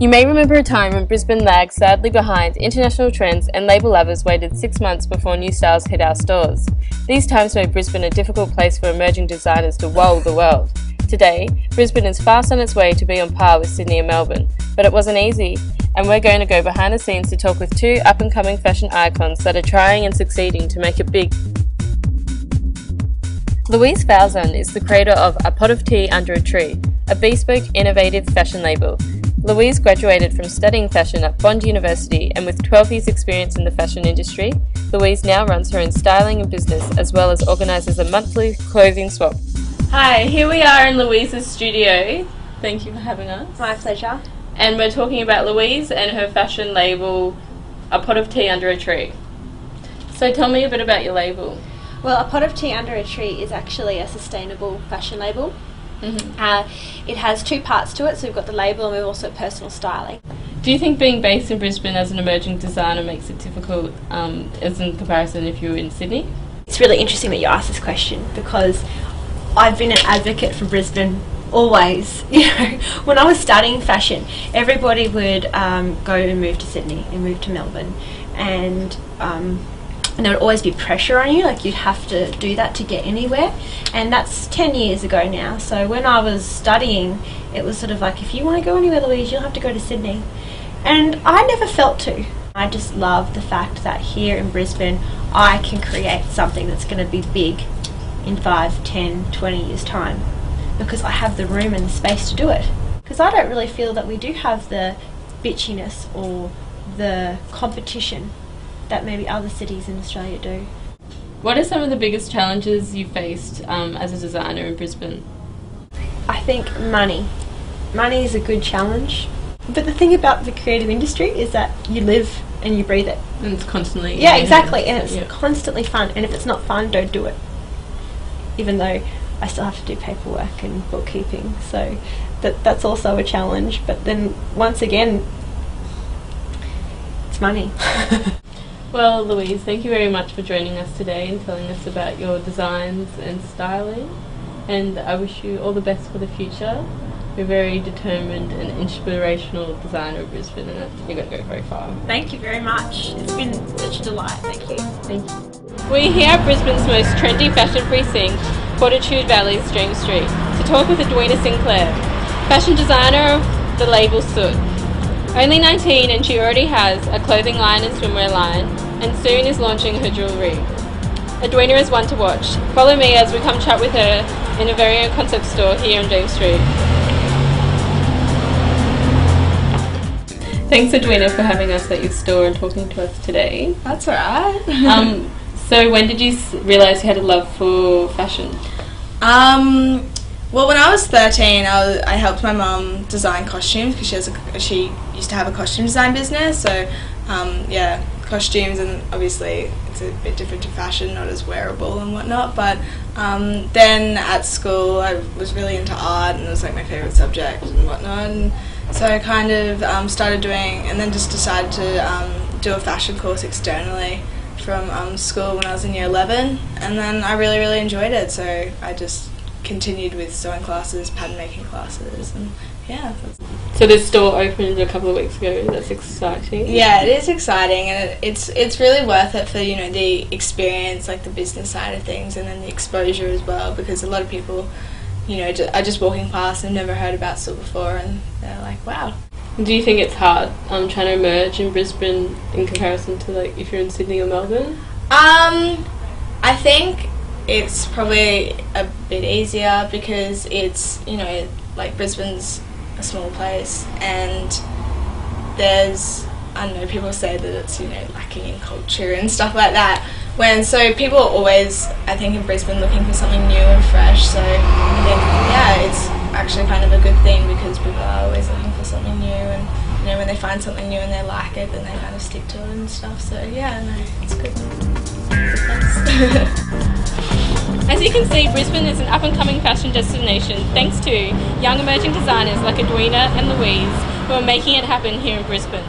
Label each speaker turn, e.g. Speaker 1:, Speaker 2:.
Speaker 1: You may remember a time when Brisbane lagged sadly behind international trends and label lovers waited 6 months before new styles hit our stores. These times made Brisbane a difficult place for emerging designers to wow the world. Today, Brisbane is fast on its way to be on par with Sydney and Melbourne, but it wasn't easy, and we're going to go behind the scenes to talk with two up-and-coming fashion icons that are trying and succeeding to make it big. Louise Falzon is the creator of A Pot of Tea Under a Tree, a bespoke, innovative fashion label. Louise graduated from studying fashion at Bond University, and with 12 years experience in the fashion industry, Louise now runs her own styling and business as well as organises a monthly clothing swap. Hi, here we are in Louise's studio. Thank you for having us.
Speaker 2: My pleasure.
Speaker 1: And we're talking about Louise and her fashion label, A Pot of Tea Under a Tree. So tell me a bit about your label.
Speaker 2: Well, A Pot of Tea Under a Tree is actually a sustainable fashion label. It has two parts to it, so we've got the label and we've also personal styling.
Speaker 1: Do you think being based in Brisbane as an emerging designer makes it difficult as in comparison if you were in Sydney?
Speaker 2: It's really interesting that you asked this question because I've been an advocate for Brisbane always. You know, when I was studying fashion, everybody would go and move to Sydney and move to Melbourne, and there would always be pressure on you, like you'd have to do that to get anywhere, and that's 10 years ago now. So when I was studying, it was sort of like, if you want to go anywhere, Louise, you'll have to go to Sydney, and I never felt to. I just love the fact that here in Brisbane I can create something that's going to be big in 5, 10, 20 years time because I have the room and the space to do it. Because I don't really feel that we do have the bitchiness or the competition that maybe other cities in Australia do.
Speaker 1: What are some of the biggest challenges you faced as a designer in Brisbane?
Speaker 2: I think money. Money is a good challenge. But the thing about the creative industry is that you live and you breathe it.
Speaker 1: And it's constantly...
Speaker 2: Yeah, exactly. And it's constantly fun. And if it's not fun, don't do it. Even though I still have to do paperwork and bookkeeping. So that's also a challenge. But then once again, it's money.
Speaker 1: Well, Louise, thank you very much for joining us today and telling us about your designs and styling, and I wish you all the best for the future. You're a very determined and inspirational designer of Brisbane, and you're going to go very far.
Speaker 2: Thank you very much. It's been such a delight. Thank you.
Speaker 1: Thank you. We're here at Brisbane's most trendy fashion precinct, Fortitude Valley's James Street, to talk with Edwina Sinclair, fashion designer of the label Soot. Only 19 and she already has a clothing line and swimwear line, and soon is launching her jewellery. Edwina is one to watch. Follow me as we come chat with her in a very own concept store here on James Street. Thanks, Edwina, for having us at your store and talking to us today.
Speaker 3: That's alright.
Speaker 1: So when did you realise you had a love for fashion?
Speaker 3: Well, when I was 13, I helped my mum design costumes because she used to have a costume design business. So, yeah, costumes, and obviously it's a bit different to fashion, not as wearable and whatnot. But then at school, I was really into art, and it was like my favourite subject and whatnot. And so I kind of started doing, and then just decided to do a fashion course externally from school when I was in year 11, and then I really, really enjoyed it. So I just continued with sewing classes, pattern making classes, and yeah.
Speaker 1: So this store opened a couple of weeks ago. That's exciting.
Speaker 3: Yeah, it is exciting, and it's really worth it for, you know, the experience, like the business side of things, and then the exposure as well, because a lot of people, you know, are just walking past and never heard about Soot before, and they're like, wow.
Speaker 1: Do you think it's hard trying to emerge in Brisbane in comparison to like if you're in Sydney or Melbourne?
Speaker 3: I think it's probably a bit easier because it's, you know, like Brisbane's a small place, and there's, I don't know, people say that it's, you know, lacking in culture and stuff like that. So people are always, I think, in Brisbane looking for something new and fresh. So I think, yeah, it's actually kind of a good thing because people are always looking for something new, and you know, when they find something new and they like it, then they kind of stick to it and stuff. So yeah, no, it's good.
Speaker 1: As you can see, Brisbane is an up-and-coming fashion destination thanks to young emerging designers like Edwina and Louise who are making it happen here in Brisbane.